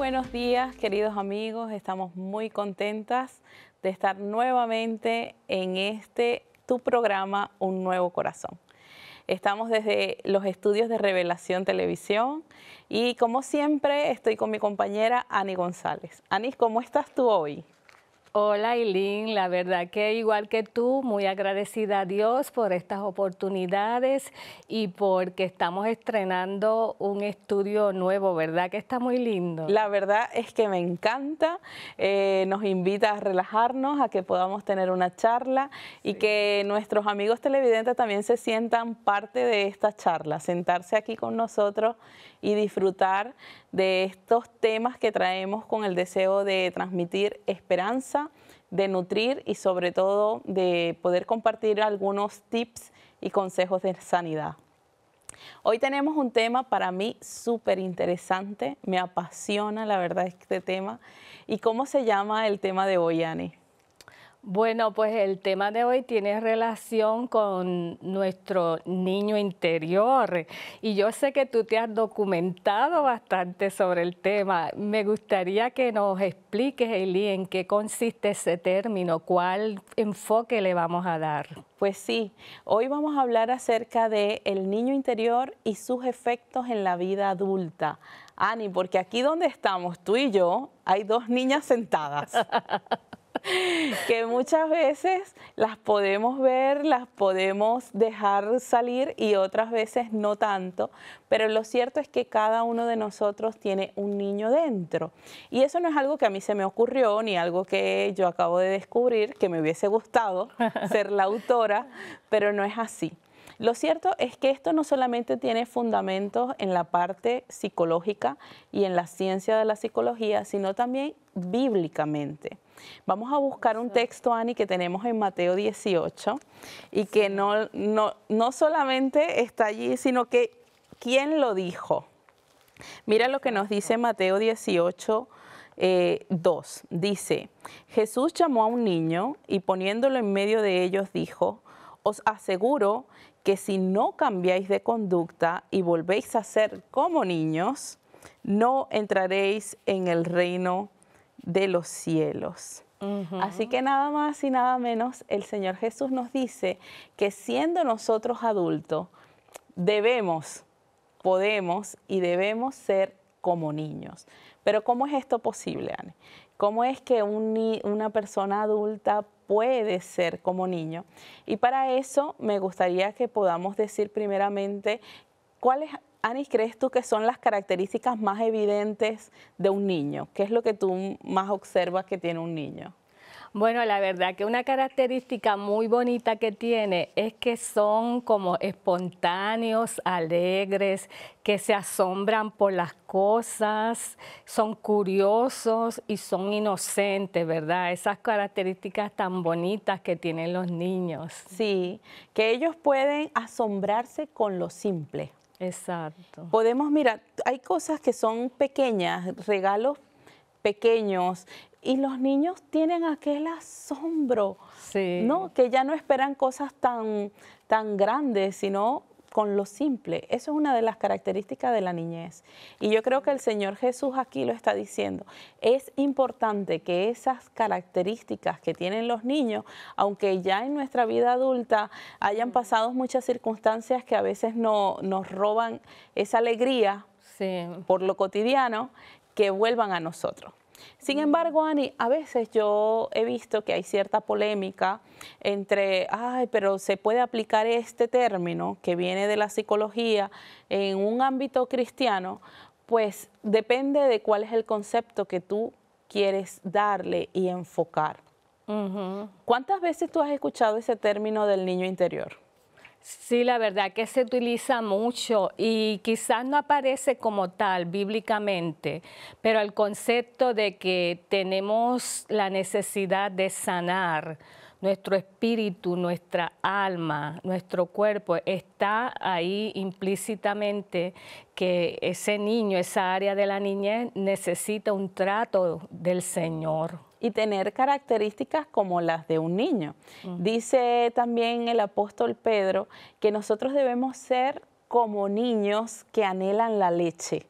buenos días, queridos amigos. Estamos muy contentas de estar nuevamente en tu programa, Un Nuevo Corazón. Estamos desde los estudios de Revelación Televisión y como siempre estoy con mi compañera Ani González. Ani, ¿cómo estás tú hoy? Hola Eileen, la verdad que igual que tú, muy agradecida a Dios por estas oportunidades y porque estamos estrenando un estudio nuevo, ¿verdad? Que está muy lindo. La verdad es que me encanta, nos invita a relajarnos, a que podamos tener una charla y que nuestros amigos televidentes también se sientan parte de esta charla, sentarse aquí con nosotros y disfrutar de estos temas que traemos con el deseo de transmitir esperanza, de nutrir y sobre todo de poder compartir algunos tips y consejos de sanidad. Hoy tenemos un tema para mí súper interesante, me apasiona la verdad este tema. ¿Y cómo se llama el tema de hoy, Ani? Bueno, pues el tema de hoy tiene relación con nuestro niño interior y yo sé que tú te has documentado bastante sobre el tema. Me gustaría que nos expliques, Eli, en qué consiste ese término, cuál enfoque le vamos a dar. Pues sí, hoy vamos a hablar acerca de el niño interior y sus efectos en la vida adulta. Ani, porque aquí donde estamos tú y yo, hay dos niñas sentadas. Que muchas veces las podemos ver, las podemos dejar salir y otras veces no tanto, pero lo cierto es que cada uno de nosotros tiene un niño dentro. Y eso no es algo que a mí se me ocurrió, ni algo que yo acabo de descubrir, que me hubiese gustado ser la autora, pero no es así. Lo cierto es que esto no solamente tiene fundamentos en la parte psicológica y en la ciencia de la psicología, sino también bíblicamente. Vamos a buscar un texto, Ani, que tenemos en Mateo 18 y que no solamente está allí, sino que ¿quién lo dijo? Mira lo que nos dice Mateo 18, 2. Dice, Jesús llamó a un niño y poniéndolo en medio de ellos dijo, os aseguro que si no cambiáis de conducta y volvéis a ser como niños, no entraréis en el reino de los cielos. Así que nada más y nada menos, el Señor Jesús nos dice que siendo nosotros adultos, podemos y debemos ser como niños. Pero ¿cómo es esto posible, Anne? ¿Cómo es que una persona adulta puede ser como niño? Y para eso me gustaría que podamos decir primeramente, ¿cuáles, Ani, crees tú que son las características más evidentes de un niño? ¿Qué es lo que tú más observas que tiene un niño? Bueno, la verdad que una característica muy bonita que tiene es que son como espontáneos, alegres, que se asombran por las cosas, son curiosos y son inocentes, ¿verdad? Esas características tan bonitas que tienen los niños. Sí, que ellos pueden asombrarse con lo simple. Exacto. Podemos mirar, hay cosas que son pequeñas, regalos pequeños, y los niños tienen aquel asombro, Sí. ¿no? Que ya no esperan cosas tan grandes, sino con lo simple. Eso es una de las características de la niñez. Y yo creo que el Señor Jesús aquí lo está diciendo. Es importante que esas características que tienen los niños, aunque ya en nuestra vida adulta hayan pasado muchas circunstancias que a veces nos roban esa alegría por lo cotidiano, que vuelvan a nosotros. Sin embargo, Ani, a veces yo he visto que hay cierta polémica entre, pero se puede aplicar este término que viene de la psicología en un ámbito cristiano, pues depende de cuál es el concepto que tú quieres darle y enfocar. ¿Cuántas veces tú has escuchado ese término del niño interior? Sí, la verdad que se utiliza mucho y quizás no aparece como tal bíblicamente, pero el concepto de que tenemos la necesidad de sanar nuestro espíritu, nuestra alma, nuestro cuerpo, está ahí implícitamente que ese niño, esa área de la niñez necesita un trato del Señor. Y tener características como las de un niño. Dice también el apóstol Pedro que nosotros debemos ser como niños que anhelan la leche.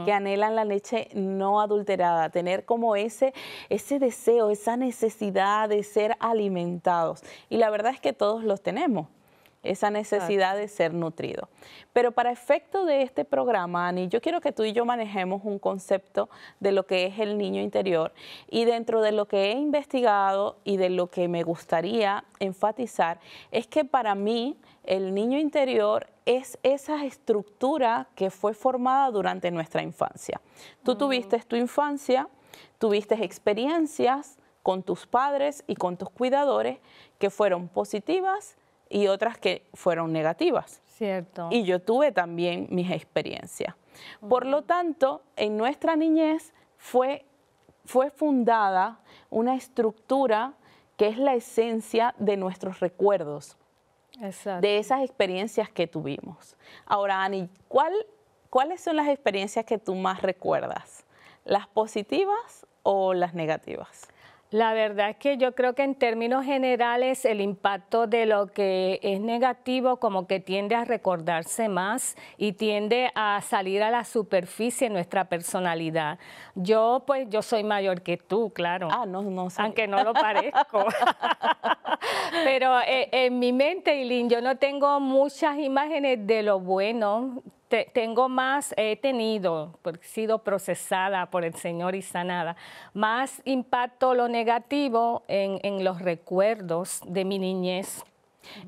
que anhelan la leche no adulterada, tener como ese deseo, esa necesidad de ser alimentados. Y la verdad es que todos los tenemos, esa necesidad de ser nutrido. Pero para efecto de este programa, Ani, yo quiero que tú y yo manejemos un concepto de lo que es el niño interior, y dentro de lo que he investigado y de lo que me gustaría enfatizar es que para mí el niño interior es esa estructura que fue formada durante nuestra infancia. Tú tuviste tu infancia, tuviste experiencias con tus padres y con tus cuidadores que fueron positivas y otras que fueron negativas. Cierto. Y yo tuve también mis experiencias. Por lo tanto, en nuestra niñez fue fundada una estructura que es la esencia de nuestros recuerdos. Exacto. De esas experiencias que tuvimos. Ahora, Ani, ¿cuáles son las experiencias que tú más recuerdas? ¿Las positivas o las negativas? La verdad es que yo creo que en términos generales el impacto de lo que es negativo como que tiende a recordarse más y tiende a salir a la superficie en nuestra personalidad. Yo soy mayor que tú, claro. No sé. Aunque no lo parezco. Pero en mi mente, Eileen, yo no tengo muchas imágenes de lo bueno. Tengo más, he tenido, porque he sido procesada por el Señor y sanada, más impacto lo negativo en los recuerdos de mi niñez.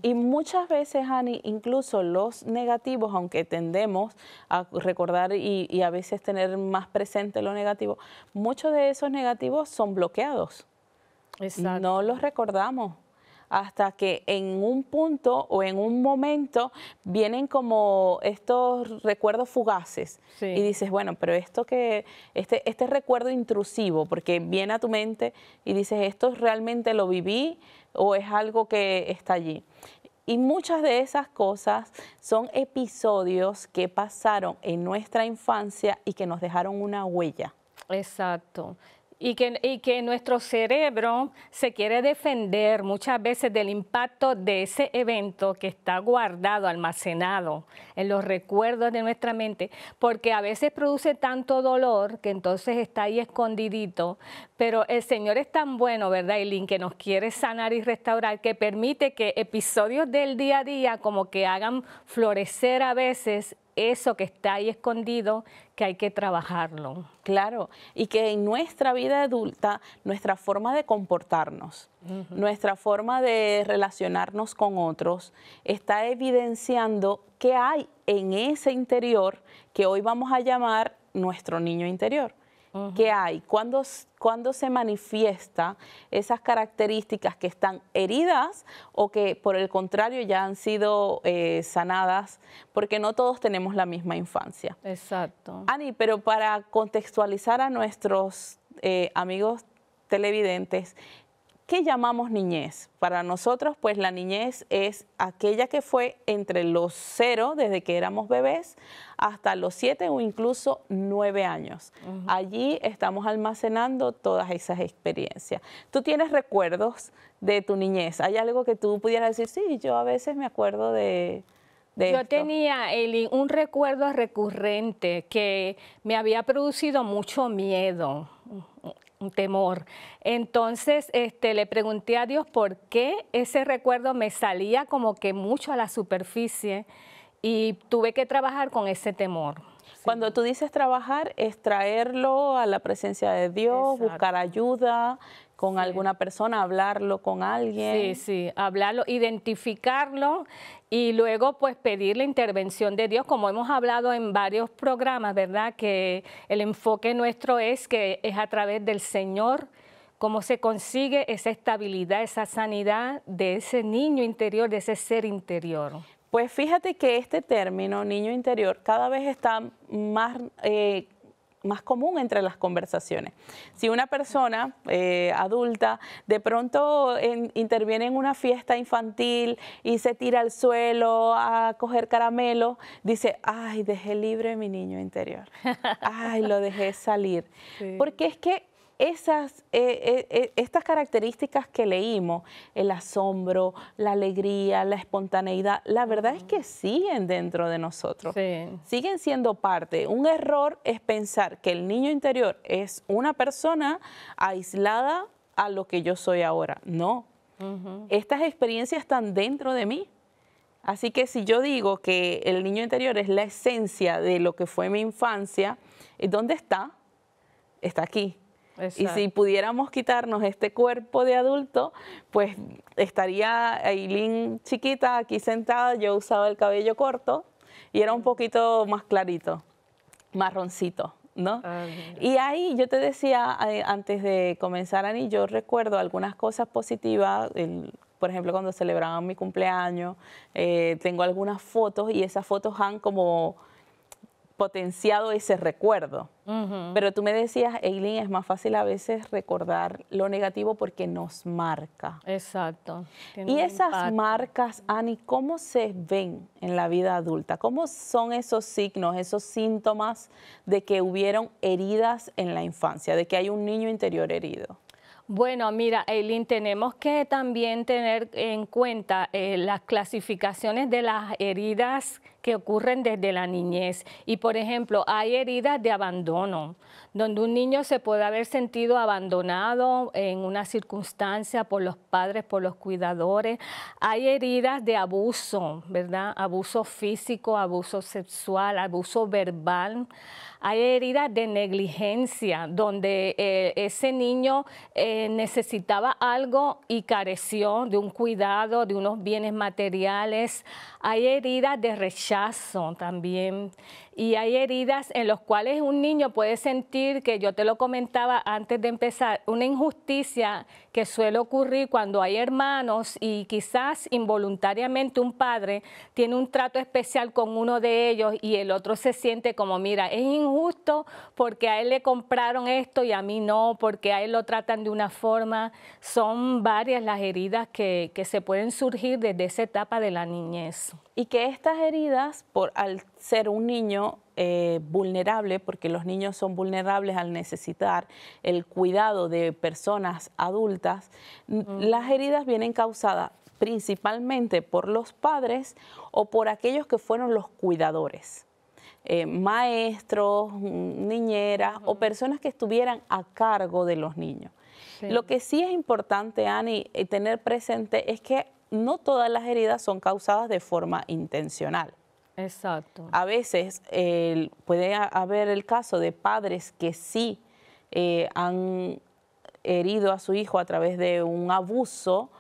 Y muchas veces, Ani, incluso los negativos, aunque tendemos a recordar y a veces tener más presente lo negativo, muchos de esos negativos son bloqueados. Exacto. No los recordamos hasta que en un punto o en un momento vienen como estos recuerdos fugaces. Sí. Y dices, bueno, pero este recuerdo intrusivo, porque viene a tu mente y dices, ¿esto realmente lo viví o es algo que está allí? Y muchas de esas cosas son episodios que pasaron en nuestra infancia y que nos dejaron una huella. Exacto. Y que nuestro cerebro se quiere defender muchas veces del impacto de ese evento que está guardado, almacenado en los recuerdos de nuestra mente, porque a veces produce tanto dolor que entonces está ahí escondidito, pero el Señor es tan bueno, ¿verdad, Eileen?, que nos quiere sanar y restaurar, que permite que episodios del día a día como que hagan florecer a veces eso que está ahí escondido, que hay que trabajarlo. Claro, y que en nuestra vida adulta, nuestra forma de comportarnos, nuestra forma de relacionarnos con otros, está evidenciando qué hay en ese interior que hoy vamos a llamar nuestro niño interior. ¿Qué hay? ¿Cuándo se manifiesta esas características que están heridas o que por el contrario ya han sido sanadas? Porque no todos tenemos la misma infancia. Exacto. Ani, pero para contextualizar a nuestros amigos televidentes, ¿qué llamamos niñez? Para nosotros, pues la niñez es aquella que fue entre los 0, desde que éramos bebés, hasta los 7 o incluso 9 años. Allí estamos almacenando todas esas experiencias. ¿Tú tienes recuerdos de tu niñez? ¿Hay algo que tú pudieras decir? Sí, yo a veces me acuerdo de Yo esto. tenía, Eileen, un recuerdo recurrente que me había producido mucho miedo, un temor. Entonces le pregunté a Dios por qué ese recuerdo me salía como que mucho a la superficie y tuve que trabajar con ese temor. Cuando tú dices trabajar, es traerlo a la presencia de Dios, Exacto. buscar ayuda con alguna persona, hablarlo con alguien. Sí, hablarlo, identificarlo y luego pues pedir la intervención de Dios, como hemos hablado en varios programas, ¿verdad? Que el enfoque nuestro es que es a través del Señor cómo se consigue esa estabilidad, esa sanidad de ese niño interior, de ese ser interior. Pues fíjate que este término, niño interior, cada vez está más común entre las conversaciones. Si una persona adulta de pronto interviene en una fiesta infantil y se tira al suelo a coger caramelo, dice, ay, dejé libre mi niño interior, ay, lo dejé salir. Sí. Porque es que estas características que leímos, el asombro, la alegría, la espontaneidad, la verdad es que siguen dentro de nosotros, siguen siendo parte. Un error es pensar que el niño interior es una persona aislada a lo que yo soy ahora. No, estas experiencias están dentro de mí. Así que si yo digo que el niño interior es la esencia de lo que fue mi infancia, ¿dónde está? Está aquí. Exacto. Y si pudiéramos quitarnos este cuerpo de adulto, pues estaría Aileen chiquita aquí sentada, yo usaba el cabello corto y era un poquito más clarito, marroncito, ¿no? Y ahí yo te decía, antes de comenzar, Ani, yo recuerdo algunas cosas positivas, por ejemplo, cuando celebraban mi cumpleaños, tengo algunas fotos y esas fotos han como potenciado ese recuerdo. Pero tú me decías, Aileen, es más fácil a veces recordar lo negativo porque nos marca. Exacto. Y esas marcas, Ani, ¿cómo se ven en la vida adulta? ¿Cómo son esos signos, esos síntomas de que hubieron heridas en la infancia, de que hay un niño interior herido? Bueno, mira, Aileen, tenemos que también tener en cuenta las clasificaciones de las heridas que ocurren desde la niñez. Y, por ejemplo, hay heridas de abandono, donde un niño se puede haber sentido abandonado en una circunstancia por los padres, por los cuidadores. Hay heridas de abuso, ¿verdad? Abuso físico, abuso sexual, abuso verbal. Hay heridas de negligencia, donde ese niño necesitaba algo y careció de un cuidado, de unos bienes materiales. Hay heridas de rechazo también. Y hay heridas en las cuales un niño puede sentir, que yo te lo comentaba antes de empezar, una injusticia que suele ocurrir cuando hay hermanos y quizás involuntariamente un padre tiene un trato especial con uno de ellos y el otro se siente como, mira, es injusto porque a él le compraron esto y a mí no, porque a él lo tratan de una forma. Son varias las heridas que se pueden surgir desde esa etapa de la niñez. Y que estas heridas, al ser un niño vulnerable, porque los niños son vulnerables al necesitar el cuidado de personas adultas, las heridas vienen causadas principalmente por los padres o por aquellos que fueron los cuidadores. Maestros, niñeras o personas que estuvieran a cargo de los niños. Sí. Lo que sí es importante, Ani, tener presente es que no todas las heridas son causadas de forma intencional. Exacto. A veces puede haber el caso de padres que sí han herido a su hijo a través de un abuso,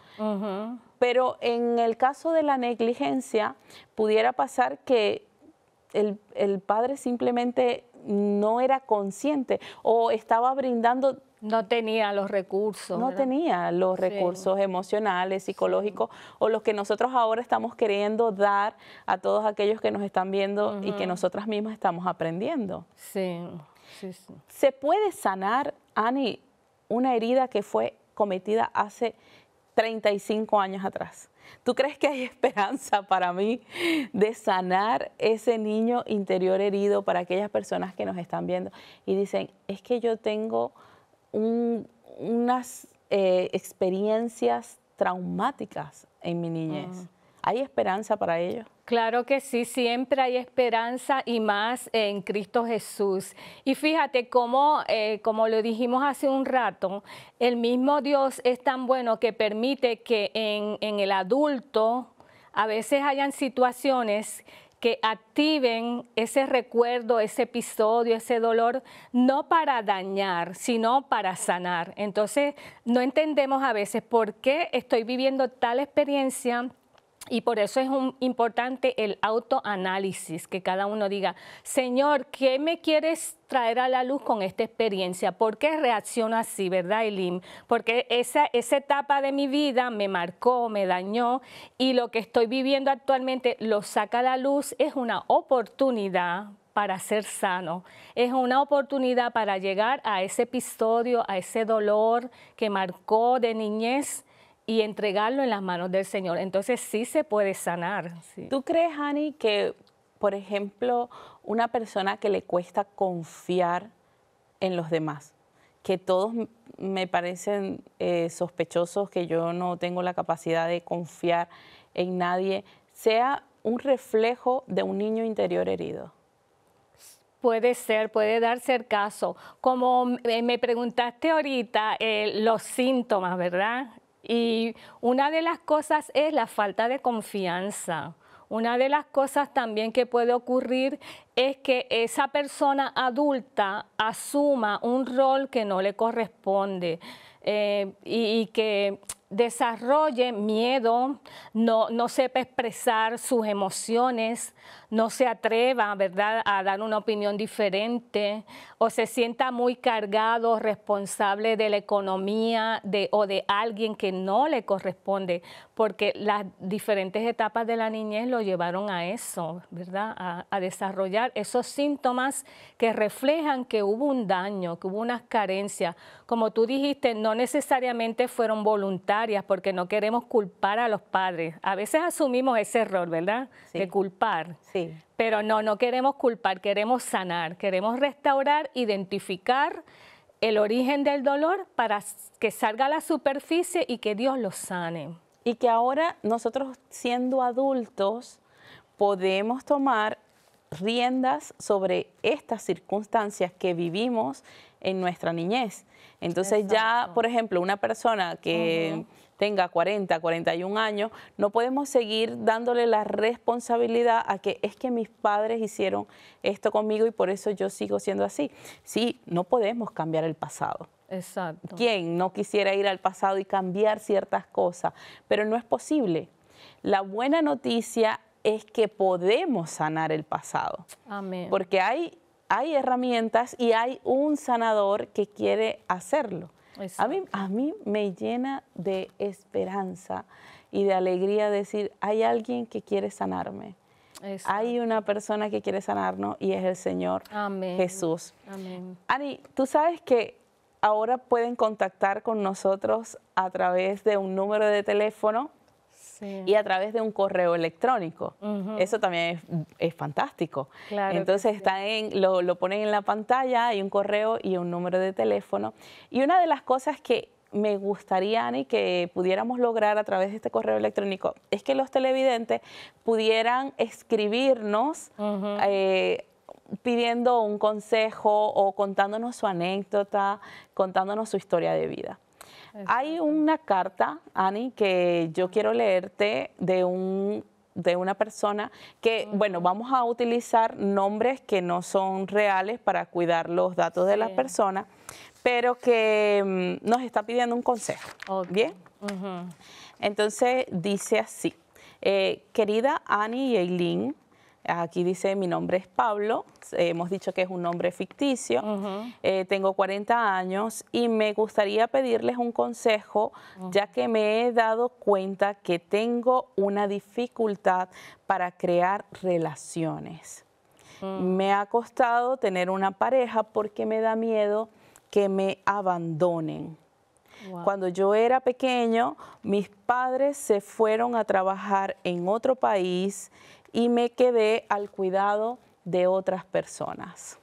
pero en el caso de la negligencia pudiera pasar que el padre simplemente no era consciente o estaba brindando... No tenía los recursos. No tenía los recursos emocionales, psicológicos, o los que nosotros ahora estamos queriendo dar a todos aquellos que nos están viendo y que nosotras mismas estamos aprendiendo. Sí. ¿Se puede sanar, Ani, una herida que fue cometida hace 35 años atrás? ¿Tú crees que hay esperanza para mí de sanar ese niño interior herido para aquellas personas que nos están viendo y dicen, es que yo tengo unas experiencias traumáticas en mi niñez? ¿Hay esperanza para ellos? Claro que sí, siempre hay esperanza y más en Cristo Jesús. Y fíjate cómo, como lo dijimos hace un rato, el mismo Dios es tan bueno que permite que en el adulto a veces hayan situaciones que activen ese recuerdo, ese episodio, ese dolor, no para dañar, sino para sanar. Entonces, no entendemos a veces por qué estoy viviendo tal experiencia. Y por eso es importante el autoanálisis, que cada uno diga, Señor, ¿qué me quieres traer a la luz con esta experiencia? ¿Por qué reacciono así, verdad, Aileen? Porque esa etapa de mi vida me marcó, me dañó, y lo que estoy viviendo actualmente lo saca a la luz. Es una oportunidad para ser sano, es una oportunidad para llegar a ese episodio, a ese dolor que marcó de niñez, y entregarlo en las manos del Señor. Entonces sí se puede sanar. Sí. ¿Tú crees, Ani, que, por ejemplo, una persona que le cuesta confiar en los demás, que todos me parecen sospechosos, que yo no tengo la capacidad de confiar en nadie, sea un reflejo de un niño interior herido? Puede ser, puede darse el caso. Como me preguntaste ahorita, los síntomas, ¿verdad? Y una de las cosas es la falta de confianza. Una de las cosas también que puede ocurrir es que esa persona adulta asuma un rol que no le corresponde y que desarrolle miedo, no sepa expresar sus emociones, no se atreva, ¿verdad?, a dar una opinión diferente o se sienta muy cargado, responsable de la economía o de alguien que no le corresponde, porque las diferentes etapas de la niñez lo llevaron a eso, ¿verdad?, a desarrollar esos síntomas que reflejan que hubo un daño, que hubo unas carencias. Como tú dijiste, no necesariamente fueron voluntarias, porque no queremos culpar a los padres. A veces asumimos ese error, ¿verdad?, Sí. de culpar. Sí. Pero no queremos culpar, queremos sanar, queremos restaurar, identificar el origen del dolor para que salga a la superficie y que Dios lo sane. Y que ahora nosotros, siendo adultos, podemos tomar riendas sobre estas circunstancias que vivimos en nuestra niñez. Entonces ya, por ejemplo, una persona que tenga 40, 41 años, no podemos seguir dándole la responsabilidad a que es que mis padres hicieron esto conmigo y por eso yo sigo siendo así. Sí, no podemos cambiar el pasado. Exacto. ¿Quién no quisiera ir al pasado y cambiar ciertas cosas? Pero no es posible. La buena noticia es que podemos sanar el pasado. Amén. Porque hay herramientas y hay un sanador que quiere hacerlo. A mí me llena de esperanza y de alegría decir, hay alguien que quiere sanarme. Exacto. Hay una persona que quiere sanarnos y es el Señor Jesús. Amén. Ani, tú sabes que ahora pueden contactar con nosotros a través de un número de teléfono y a través de un correo electrónico. Eso también es fantástico. Claro. Entonces lo ponen en la pantalla, hay un correo y un número de teléfono. Y una de las cosas que me gustaría, Ani, que pudiéramos lograr a través de este correo electrónico es que los televidentes pudieran escribirnos pidiendo un consejo o contándonos su anécdota, contándonos su historia de vida. Exacto. Hay una carta, Ani, que yo quiero leerte de una persona que, bueno, vamos a utilizar nombres que no son reales para cuidar los datos de las personas, pero que nos está pidiendo un consejo. ¿Bien? Entonces dice así, querida Ani y Eileen, aquí dice, mi nombre es Pablo, hemos dicho que es un nombre ficticio, tengo 40 años y me gustaría pedirles un consejo, ya que me he dado cuenta que tengo una dificultad para crear relaciones. Me ha costado tener una pareja porque me da miedo que me abandonen. Wow. Cuando yo era pequeño, mis padres se fueron a trabajar en otro país y me quedé al cuidado de otras personas.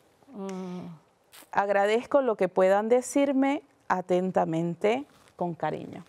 Agradezco lo que puedan decirme atentamente, con cariño.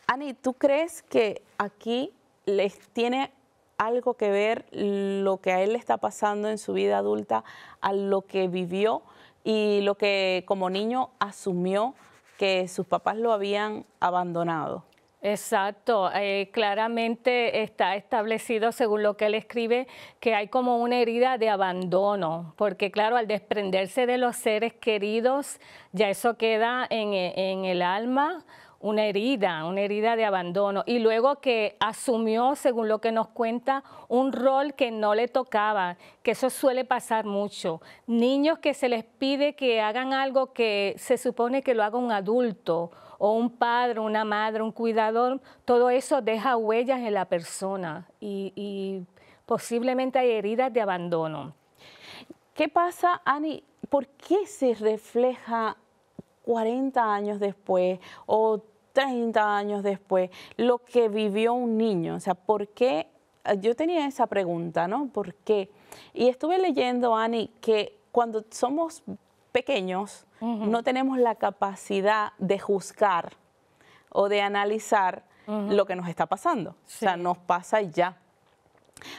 Ani, ¿tú crees que aquí les tiene algo que ver lo que a él le está pasando en su vida adulta a lo que vivió y lo que como niño asumió que sus papás lo habían abandonado? Exacto, claramente está establecido, según lo que él escribe, que hay como una herida de abandono, porque claro, al desprenderse de los seres queridos, ya eso queda en el alma, una herida de abandono. Y luego que asumió, según lo que nos cuenta, un rol que no le tocaba, que eso suele pasar mucho. Niños que se les pide que hagan algo que se supone que lo haga un adulto, o un padre, una madre, un cuidador, todo eso deja huellas en la persona y posiblemente hay heridas de abandono. ¿Qué pasa, Ani? ¿Por qué se refleja 40 años después o 30 años después lo que vivió un niño? O sea, ¿por qué? Yo tenía esa pregunta, ¿no? ¿Por qué? Y estuve leyendo, Ani, que cuando somos pequeños no tenemos la capacidad de juzgar o de analizar lo que nos está pasando. Sí. O sea, nos pasa y ya.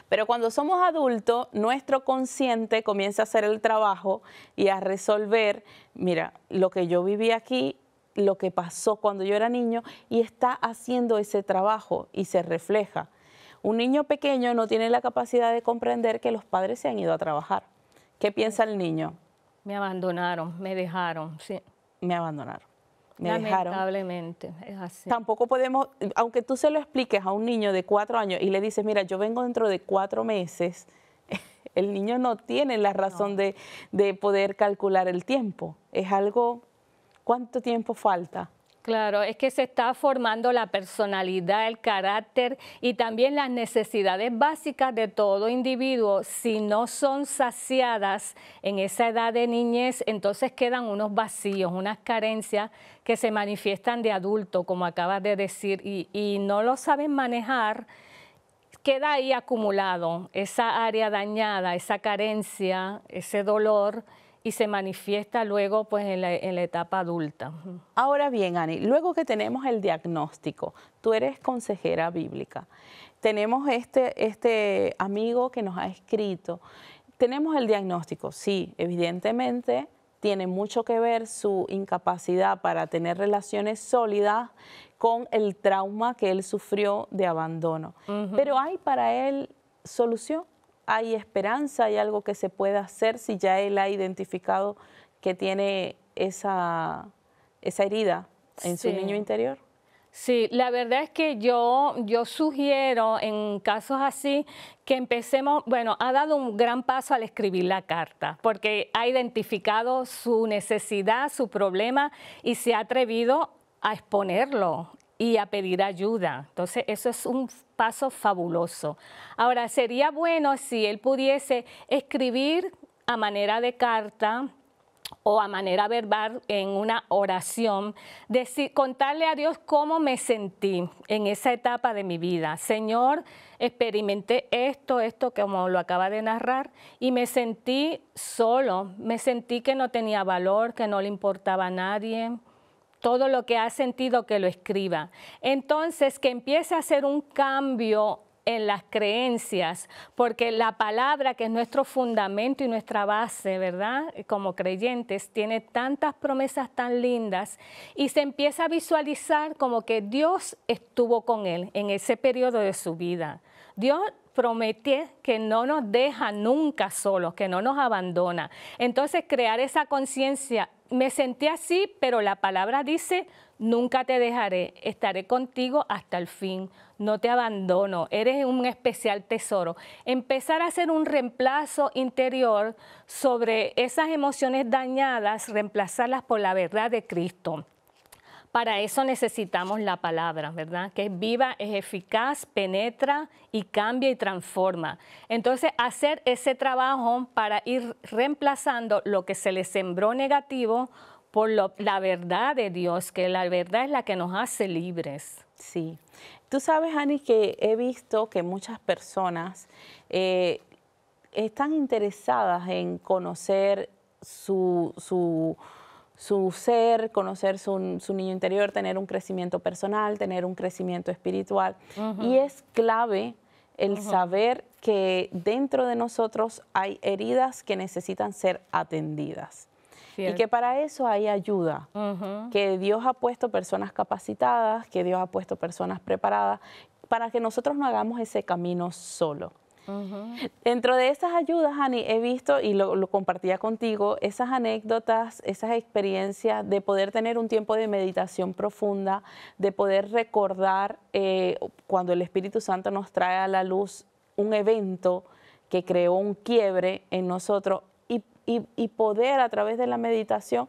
Pero cuando somos adultos, nuestro consciente comienza a hacer el trabajo y a resolver, mira, lo que yo viví aquí, lo que pasó cuando yo era niño, y está haciendo ese trabajo y se refleja. Un niño pequeño no tiene la capacidad de comprender que los padres se han ido a trabajar. ¿Qué piensa el niño? Me abandonaron, me dejaron, sí. Me abandonaron, me dejaron. Lamentablemente, es así. Tampoco podemos, aunque tú se lo expliques a un niño de 4 años y le dices, mira, yo vengo dentro de 4 meses, el niño no tiene la razón de poder calcular el tiempo. Es algo, ¿cuánto tiempo falta? Claro, es que se está formando la personalidad, el carácter y también las necesidades básicas de todo individuo. Si no son saciadas en esa edad de niñez, entonces quedan unos vacíos, unas carencias que se manifiestan de adulto, como acabas de decir, y no lo saben manejar. Queda ahí acumulado esa área dañada, esa carencia, ese dolor, y se manifiesta luego pues en la etapa adulta. Ahora bien, Ani, luego que tenemos el diagnóstico, tú eres consejera bíblica, tenemos este amigo que nos ha escrito, tenemos el diagnóstico, sí, evidentemente tiene mucho que ver su incapacidad para tener relaciones sólidas con el trauma que él sufrió de abandono. Pero ¿hay para él solución? ¿Hay esperanza? ¿Hay algo que se pueda hacer si ya él ha identificado que tiene esa herida en su niño interior? Sí, la verdad es que yo sugiero en casos así que empecemos, bueno, ha dado un gran paso al escribir la carta, porque ha identificado su necesidad, su problema y se ha atrevido a exponerlo y a pedir ayuda. Entonces, eso es un paso fabuloso. Ahora, sería bueno si él pudiese escribir a manera de carta o a manera verbal en una oración, contarle a Dios cómo me sentí en esa etapa de mi vida. Señor, experimenté esto como lo acaba de narrar, y me sentí solo, me sentí que no tenía valor, que no le importaba a nadie. Todo lo que ha sentido, que lo escriba. Entonces, que empiece a hacer un cambio en las creencias, porque la palabra, que es nuestro fundamento y nuestra base, ¿verdad? Como creyentes, tiene tantas promesas tan lindas, y se empieza a visualizar como que Dios estuvo con él en ese periodo de su vida. Dios promete que no nos deja nunca solos, que no nos abandona. Entonces, crear esa conciencia. Me sentí así, pero la palabra dice, nunca te dejaré, estaré contigo hasta el fin, no te abandono, eres un especial tesoro. Empezar a hacer un reemplazo interior sobre esas emociones dañadas, reemplazarlas por la verdad de Cristo. Para eso necesitamos la palabra, ¿verdad? Que es viva, es eficaz, penetra y cambia y transforma. Entonces, hacer ese trabajo para ir reemplazando lo que se le sembró negativo por la verdad de Dios, que la verdad es la que nos hace libres. Sí. Tú sabes, Ani, que he visto que muchas personas están interesadas en conocer su ser, conocer su niño interior, tener un crecimiento personal, tener un crecimiento espiritual. Y es clave el saber que dentro de nosotros hay heridas que necesitan ser atendidas. Cierto. Y que para eso hay ayuda, que Dios ha puesto personas capacitadas, que Dios ha puesto personas preparadas para que nosotros no hagamos ese camino solo. Dentro de esas ayudas, Ani, he visto, y lo compartía contigo, esas anécdotas, esas experiencias de poder tener un tiempo de meditación profunda, de poder recordar cuando el Espíritu Santo nos trae a la luz un evento que creó un quiebre en nosotros, y poder a través de la meditación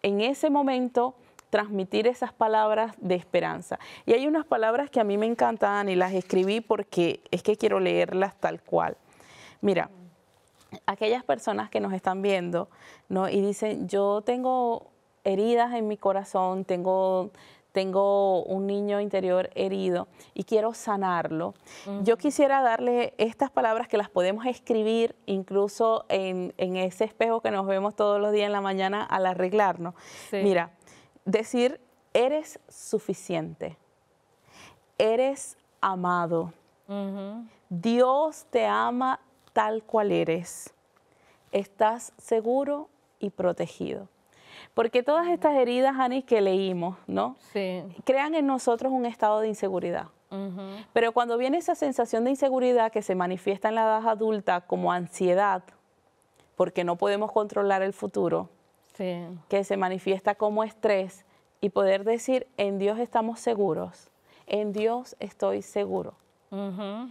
en ese momento transmitir esas palabras de esperanza. Y hay unas palabras que a mí me encantan y las escribí porque es que quiero leerlas tal cual. Mira, aquellas personas que nos están viendo, ¿no? Y dicen, yo tengo heridas en mi corazón, tengo tengo un niño interior herido y quiero sanarlo, yo quisiera darle estas palabras que las podemos escribir incluso en ese espejo que nos vemos todos los días en la mañana al arreglarnos. Sí. Mira, decir, eres suficiente, eres amado, Dios te ama tal cual eres, estás seguro y protegido. Porque todas estas heridas, Ani, que leímos, ¿no? Sí. Crean en nosotros un estado de inseguridad. Pero cuando viene esa sensación de inseguridad que se manifiesta en la edad adulta como ansiedad, porque no podemos controlar el futuro, Sí. que se manifiesta como estrés, y poder decir, en Dios estamos seguros, en Dios estoy seguro.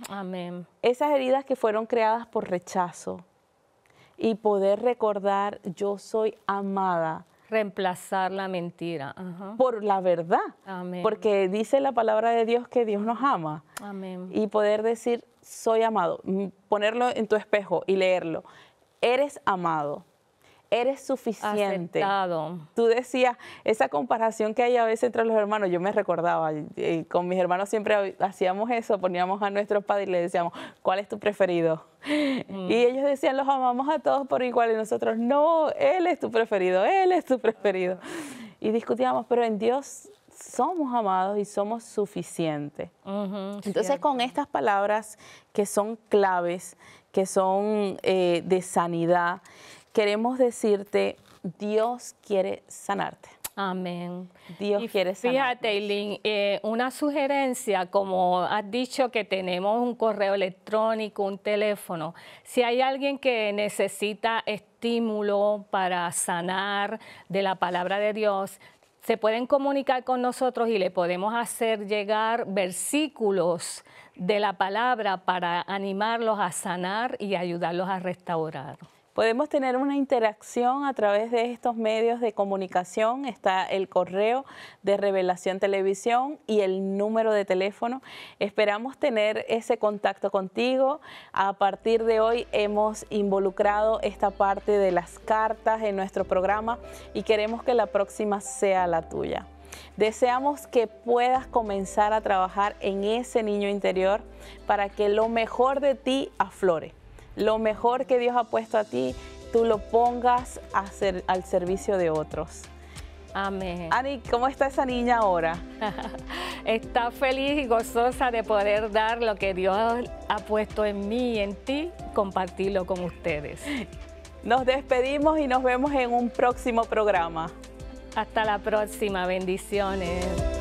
Amén. Esas heridas que fueron creadas por rechazo y poder recordar, yo soy amada. Reemplazar la mentira. Por la verdad. Amén. Porque dice la palabra de Dios que Dios nos ama. Amén. Y poder decir, soy amado. Ponerlo en tu espejo y leerlo. Eres amado. Eres suficiente. Aceptado. Tú decías, esa comparación que hay a veces entre los hermanos, yo me recordaba, con mis hermanos siempre hacíamos eso, poníamos a nuestros padres y les decíamos, ¿cuál es tu preferido? Y ellos decían, los amamos a todos por igual, y nosotros, no, Él es tu preferido, Él es tu preferido. Y discutíamos, pero en Dios somos amados y somos suficientes. Entonces, Cierto. con estas palabras que son claves, que son de sanidad, queremos decirte, Dios quiere sanarte. Amén. Dios Y quiere sanarte. Fíjate, Eileen, una sugerencia, como has dicho que tenemos un correo electrónico, un teléfono, si hay alguien que necesita estímulo para sanar de la palabra de Dios, se pueden comunicar con nosotros y le podemos hacer llegar versículos de la palabra para animarlos a sanar y ayudarlos a restaurar. Podemos tener una interacción a través de estos medios de comunicación. Está el correo de Revelación Televisión y el número de teléfono. Esperamos tener ese contacto contigo. A partir de hoy hemos involucrado esta parte de las cartas en nuestro programa y queremos que la próxima sea la tuya. Deseamos que puedas comenzar a trabajar en ese niño interior para que lo mejor de ti aflore. Lo mejor que Dios ha puesto a ti, tú lo pongas al servicio de otros. Amén. Ani, ¿cómo está esa niña ahora? Está feliz y gozosa de poder dar lo que Dios ha puesto en mí y en ti, compartirlo con ustedes. Nos despedimos y nos vemos en un próximo programa. Hasta la próxima. Bendiciones.